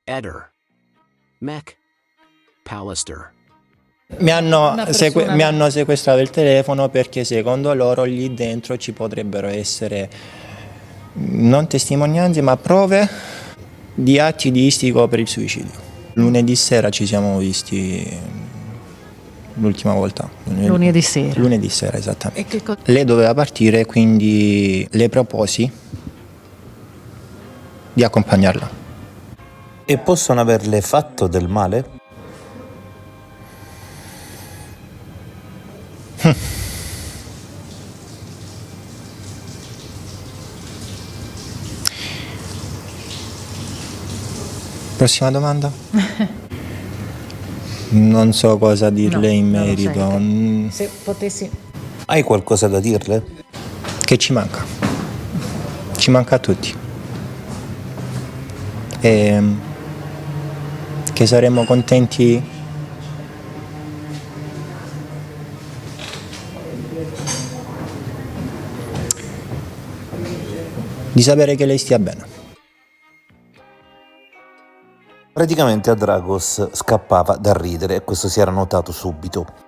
Eder. Mech. Pallister. Mi hanno sequestrato il telefono perché secondo loro lì dentro ci potrebbero essere non testimonianze ma prove di atti di istigo per il suicidio. Lunedì sera ci siamo visti l'ultima volta. Lunedì sera? Lunedì sera, esattamente. Lei doveva partire, quindi le proposi di accompagnarla. E possono averle fatto del male? Prossima domanda? Non so cosa dirle in merito. Se potessi... Hai qualcosa da dirle? Che ci manca. Ci manca a tutti. E che saremmo contenti di sapere che lei stia bene. Praticamente a Dragos scappava da ridere e questo si era notato subito.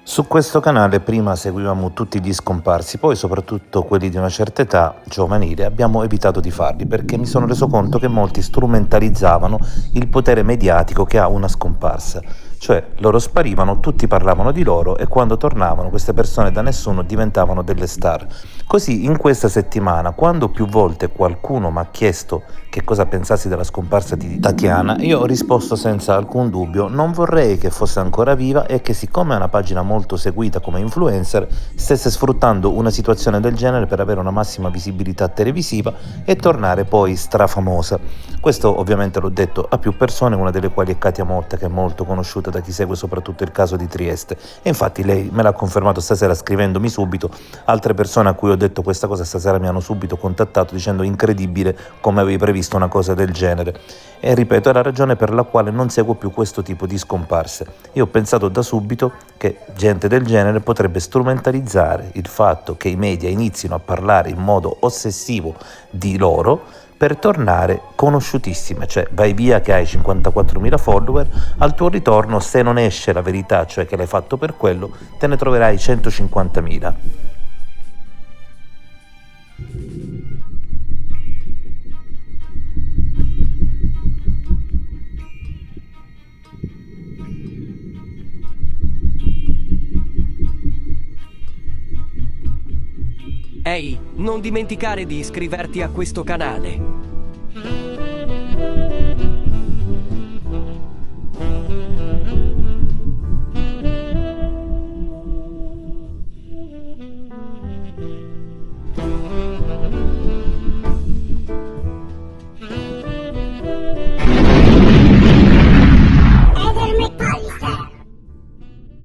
Su questo canale prima seguivamo tutti gli scomparsi, poi soprattutto quelli di una certa età giovanile abbiamo evitato di farli perché mi sono reso conto che molti strumentalizzavano il potere mediatico che ha una scomparsa. Cioè loro sparivano, tutti parlavano di loro e quando tornavano queste persone da nessuno diventavano delle star. Così in questa settimana, quando più volte qualcuno mi ha chiesto che cosa pensassi della scomparsa di Tatiana, io ho risposto senza alcun dubbio: non vorrei che fosse ancora viva e che, siccome è una pagina molto seguita come influencer, stesse sfruttando una situazione del genere per avere una massima visibilità televisiva e tornare poi strafamosa. Questo ovviamente l'ho detto a più persone, una delle quali è Katia Motta, che è molto conosciuta da chi segue soprattutto il caso di Trieste, e infatti lei me l'ha confermato stasera scrivendomi subito. Altre persone a cui ho detto questa cosa stasera mi hanno subito contattato dicendo: incredibile, come avevi previsto una cosa del genere. E ripeto, è la ragione per la quale non seguo più questo tipo di scomparse. Io ho pensato da subito che gente del genere potrebbe strumentalizzare il fatto che i media inizino a parlare in modo ossessivo di loro per tornare conosciutissime. Cioè vai via che hai 54.000 follower, al tuo ritorno, se non esce la verità, cioè che l'hai fatto per quello, te ne troverai 150.000. Ehi, non dimenticare di iscriverti a questo canale.